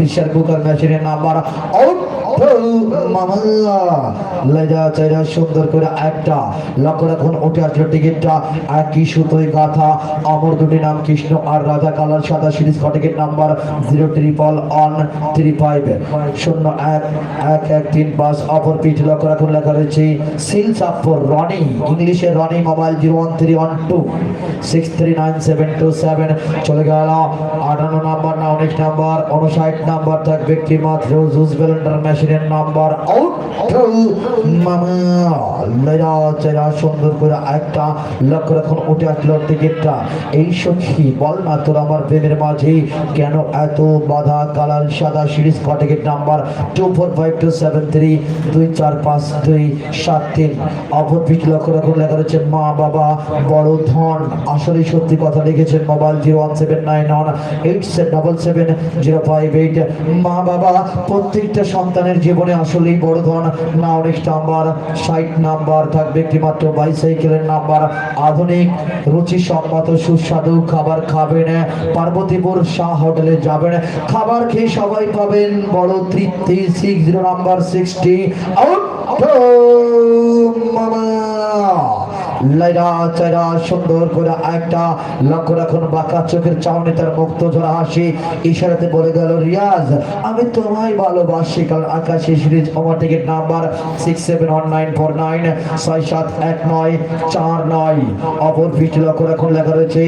pressure cooker মেশিনের number out মামা লেজা চেরা সুন্দর করে একটা লক্ষ্য রাখুন উঠে আসলো টিকিটটা একই সুতোয় গাথা অমর দুটি নাম কৃষ্ণ আর রাজা কালার সাদা সিরিজ টিকিট নাম্বার 01135 অপর পিঠ লক্ষ্য রাখুন লেখা রয়েছে সিলস আপ ফর রনি ইংলিশে রনি মোবাইল 01312639727 চলে গেল 58 নাম্বার না 19 নাম্বার 59 নাম্বার থাকবে কি মাত্র জুস ব্লেন্ডার মেশিনের নাম্বার আউট মামা লেজা চেরা সুন্দর করে একটা লক্ষ্য রাখুন উঠে আসলো টিকিটটা এই সখী বল না তোর আমার প্রেমের মাঝে কেন এত বাধা কালার সাদা সিরিজ টিকিট নাম্বার 245273245273 অপর পিঠ লক্ষ্য রাখুন লেখা রয়েছে মা বাবা বড় ধন আসলে সত্যি কথা লিখেছেন মোবাইল 01799877058 মা বাবা প্রত্যেকটা সন্তানের জীবনে আসলেই বড় ধন না 19 নাম্বার 60 নাম্বার থাকবে একটি মাত্র বাইসাইকেলের নাম্বার আধুনিক রুচি সম্মত সুস্বাদু খাবার খাবেন পার্বতীপুর শাহ হোটেলে যাবেন খাবার খেয়ে সবাই পাবেন বড় তৃপ্তি 60 নাম্বার 60 আউট মামা লাইরা চাইরা সুন্দর করে একটা লক্ষ্য রাখুন বাঁকা চোখের চাউনি তার মুক্ত ঝরা হাসি ইশারাতে বলে গেল রিয়াজ আমি তোমায় ভালোবাসি কারণ আকাশে সিরিজ আমার টিকিট নাম্বার 671949671949 অপর পিঠ লক্ষ্য রাখুন লেখা রয়েছে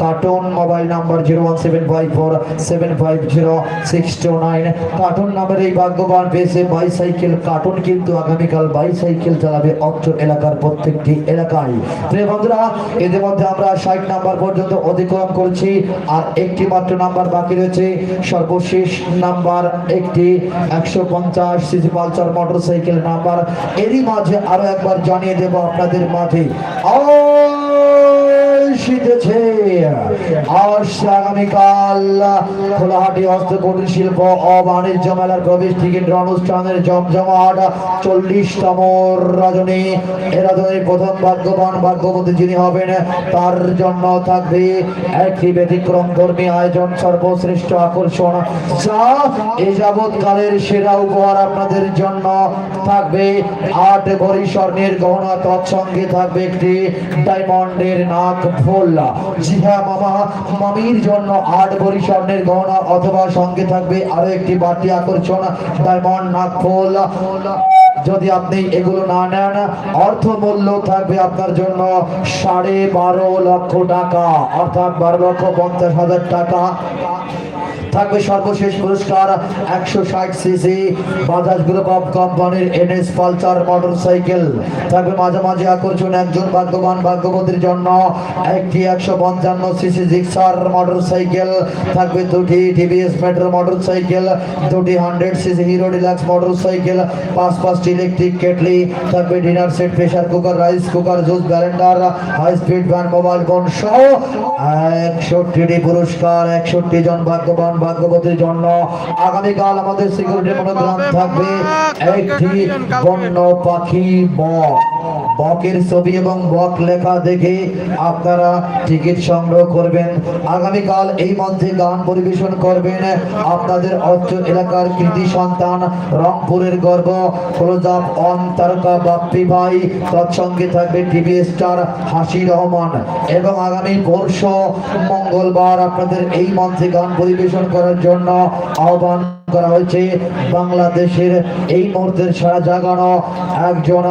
কার্টুন মোবাইল নাম্বার 01754750629 কার্টুন নামের এই ভাগ্যবান পেয়েছে বাইসাইকেল কার্টুন কিন্তু আগামীকাল বাইসাইকেল চালাবে অত্র এলাকার প্রত্যেকটি এলাকায় প্রিয় বন্ধুরা এদের মধ্যে আমরা 60 নাম্বার পর্যন্ত অতিক্রম করছি আর একটি মাত্র নাম্বার বাকি রয়েছে সর্বশেষ নাম্বার একটি 150 সিসি পালসার মোটরসাইকেল নাম্বার এরই মাঝে আরো একবার জানিয়ে দেব আপনাদের মাঝে শীতেছে আগামীকাল খোলাহাটি হস্তকুটির শিল্প ও বাণিজ্য মেলার প্রবেশ টিকিট অনুষ্ঠানের জমজমাট 40তম রজনী এ রজনীর প্রথম ভাগ্যবান ভাগ্যবতী যিনি হবেন তার জন্য থাকবে একটি ব্যতিক্রম ধর্মী আয়োজন সর্বশ্রেষ্ঠ আকর্ষণ যা এই যাবৎকালের সেরা উপহার আপনাদের জন্য থাকবে 8 ভরি স্বর্ণের গহনা তৎসঙ্গে থাকবে একটি ডায়মন্ডের নাক ফুল জি হ্যাঁ মামা মামির জন্য 8 ভরি স্বর্ণের গহনা অথবা সঙ্গে থাকবে আরো একটি বাড়তি আকর্ষণ ডায়মন্ড নাক ফুল যদি আপনি এগুলো না নেন অর্থ মূল্য থাকবে আপনার জন্য 12.5 লক্ষ টাকা অর্থাৎ 12,50,000 টাকা থাকবে সর্বশেষ পুরস্কার 160 সিসি বাজাজ গ্রুপ অফ কোম্পানির এনএস পালসার মোটরসাইকেল থাকবে মাঝামাঝি আকর্ষণ একজন ভাগ্যবান ভাগ্যবতীর জন্য একটি 155 সিসি জিক্সার মোটরসাইকেল থাকবে দুটি টিভিএস মেট্রো মোটরসাইকেল দুটি 100 সিসি হিরো ডিলাক্স মোটরসাইকেল 5টি ইলেকট্রিক কেটলি থাকবে dinner set pressure cooker rice cooker juice blender high speed van mobile phone সহ 61টি পুরস্কার 61 জন ভাগ্যবান ভাগ্যবতীর জন্য আগামীকাল আমাদের সিকিউরিটি মনোগ্রাম থাকবে একটি বন্য পাখি বকের ছবি এবং বক লেখা দেখে আপনারা টিকিট সংগ্রহ করবেন আগামীকাল এই মঞ্চে গান পরিবেশন করবেন আপনাদের অত্র এলাকার কৃতি সন্তান রংপুরের গর্ব ক্লোজআপ অন তারকা বাপ্পি ভাই তৎসঙ্গে থাকবে টিভি স্টার হাসি রহমান এবং আগামী পরশু মঙ্গলবার আপনাদের এই মঞ্চে গান পরিবেশন করার জন্য আহ্বান করা হয়েছে বাংলাদেশের এই মুহূর্তের সারা জাগানো একজন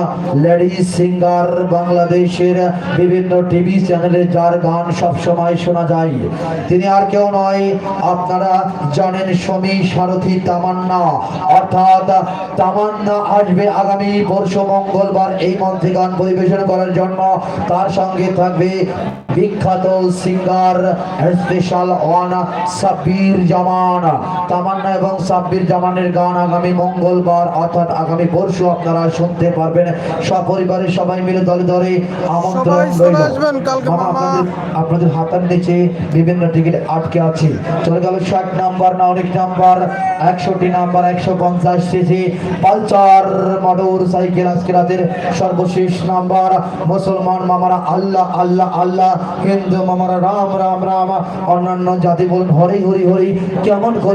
লেডি সিঙ্গার বাংলাদেশের বিভিন্ন টিভি চ্যানেলে যার গান সব সময় শোনা যায় তিনি আর কেউ নয় আপনারা জানেন সমী সারথী তামান্না অর্থাৎ তামান্না আসবে আগামী পরশু মঙ্গলবার এই মঞ্চে গান পরিবেশন করার জন্য তার সঙ্গে থাকবে বিখ্যাত সিঙ্গার স্পেশাল ওয়ান সাব্বির জামান তামান্না এবং সাব্বির জামানের গান আগামী মঙ্গলবার অর্থাৎ আগামী পরশু আপনারা শুনতে পারবেন সপরিবারে সবাই মিলে দলে দলে আমন্ত্রণ রইল আপনাদের হাতের নিচে বিভিন্ন টিকিট আটকে আছে চলে গেল 60 নাম্বার না অনেক number 61 number 150 CC Pulsar motorcycle আজকে রাতের সর্বশেষ নাম্বার মুসলমান মামারা আল্লাহ আল্লাহ আল্লাহ হিন্দু মামারা রাম রাম রাম অন্যান্য জাতি বলুন হরি হরি হরি কেমন